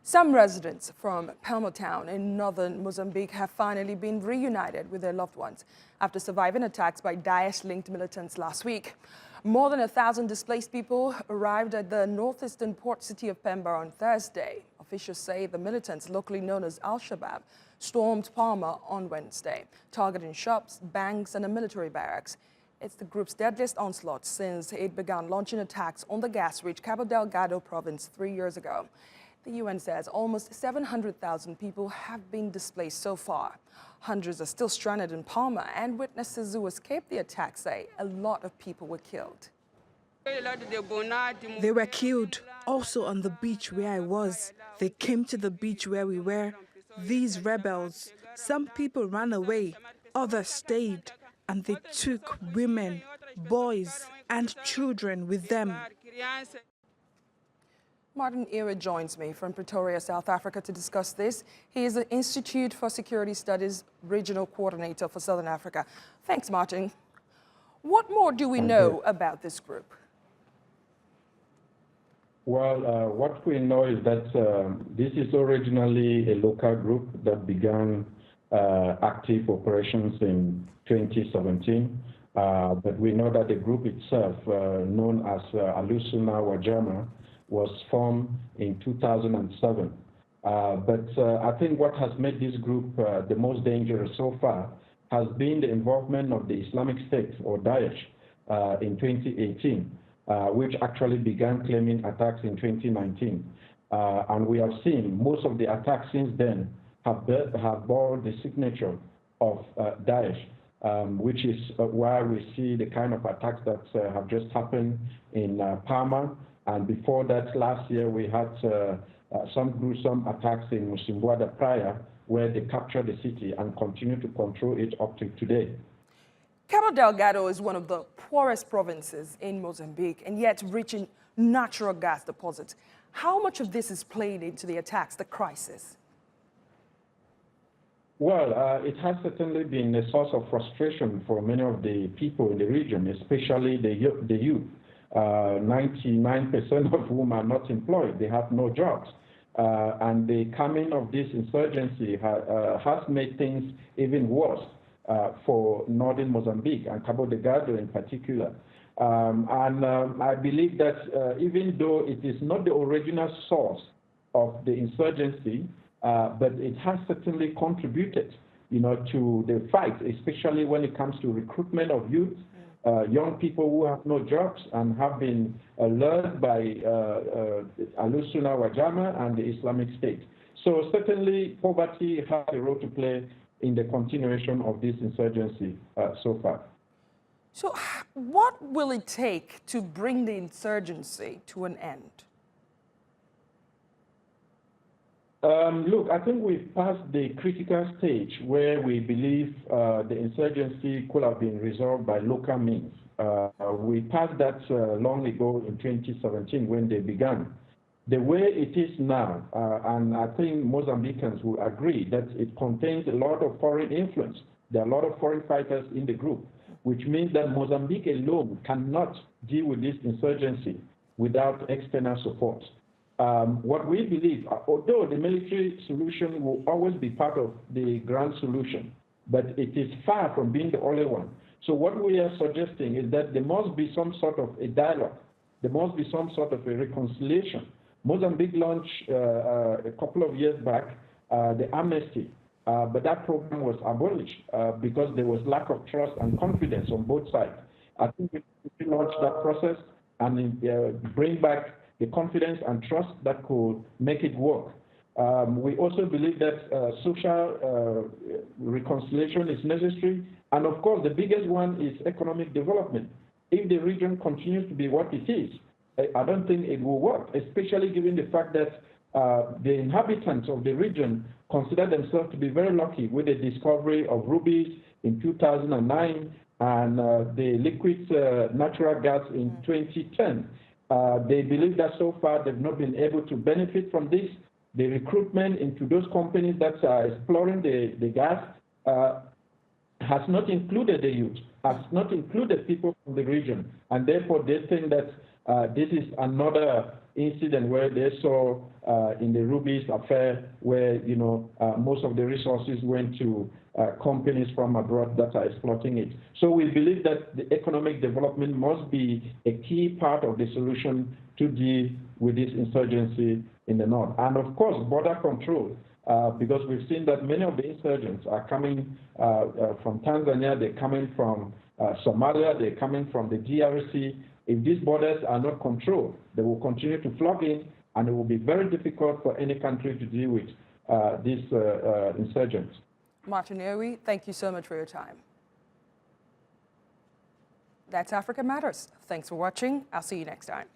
Some residents from Palma town in northern Mozambique have finally been reunited with their loved ones after surviving attacks by Daesh-linked militants last week. More than 1,000 displaced people arrived at the northeastern port city of Pemba on Thursday. Officials say the militants, locally known as Al-Shabaab, stormed Palma on Wednesday, targeting shops, banks and a military barracks. It's the group's deadliest onslaught since it began launching attacks on the gas-rich Cabo Delgado province 3 years ago. The UN says almost 700,000 people have been displaced so far. Hundreds are still stranded in Palma, and witnesses who escaped the attack say a lot of people were killed. They were killed also on the beach where I was. They came to the beach where we were. These rebels, some people ran away, others stayed, and they took women, boys, and children with them. Martin Ewi joins me from Pretoria, South Africa to discuss this. He is the Institute for Security Studies Regional Coordinator for Southern Africa. Thanks, Martin. What more do we know about this group? Well, what we know is that this is originally a local group that began active operations in 2017. But we know that the group itself, known as Alusuna Wajama, was formed in 2007. But I think what has made this group the most dangerous so far has been the involvement of the Islamic State, or Daesh, in 2018, which actually began claiming attacks in 2019. And we have seen most of the attacks since then have borne the signature of Daesh, which is why we see the kind of attacks that have just happened in Palma. And before that, last year, we had some gruesome attacks in Mozambique prior, where they captured the city and continue to control it up to today. Cabo Delgado is one of the poorest provinces in Mozambique, and yet rich in natural gas deposits. How much of this is played into the attacks, the crisis? Well, it has certainly been a source of frustration for many of the people in the region, especially the youth. 99% of whom are not employed. They have no jobs. And the coming of this insurgency has made things even worse for northern Mozambique and Cabo Delgado in particular. I believe that even though it is not the original source of the insurgency, but it has certainly contributed, to the fight, especially when it comes to recruitment of youth. Young people who have no jobs and have been lured by Alusuna Wajama and the Islamic State. So certainly poverty has a role to play in the continuation of this insurgency so far. So what will it take to bring the insurgency to an end? Look, I think we've passed the critical stage where we believe the insurgency could have been resolved by local means. We passed that long ago in 2017 when they began. The way it is now, and I think Mozambicans will agree that it contains a lot of foreign influence. There are a lot of foreign fighters in the group, which means that Mozambique alone cannot deal with this insurgency without external support. What we believe, although the military solution will always be part of the grand solution, but it is far from being the only one. So what we are suggesting is that there must be some sort of a dialogue. There must be some sort of a reconciliation. Mozambique launched a couple of years back the amnesty, but that program was abolished because there was lack of trust and confidence on both sides. I think we launched that process and bring back the confidence and trust that could make it work. We also believe that social reconciliation is necessary. And of course, the biggest one is economic development. If the region continues to be what it is, I don't think it will work, especially given the fact that the inhabitants of the region consider themselves to be very lucky with the discovery of rubies in 2009 and the liquid natural gas in 2010. They believe that so far they've not been able to benefit from this. The recruitment into those companies that are exploring the gas has not included the youth, has not included people from the region, and therefore they think that this is another incident where they saw in the Ruby's affair, where most of the resources went to companies from abroad that are exploiting it. So we believe that the economic development must be a key part of the solution to deal with this insurgency in the north. And of course, border control, because we've seen that many of the insurgents are coming from Tanzania, they're coming from Somalia, they're coming from the DRC. If these borders are not controlled, they will continue to flood in, and it will be very difficult for any country to deal with these insurgents. Martin Ewi, thank you so much for your time. That's Africa Matters. Thanks for watching. I'll see you next time.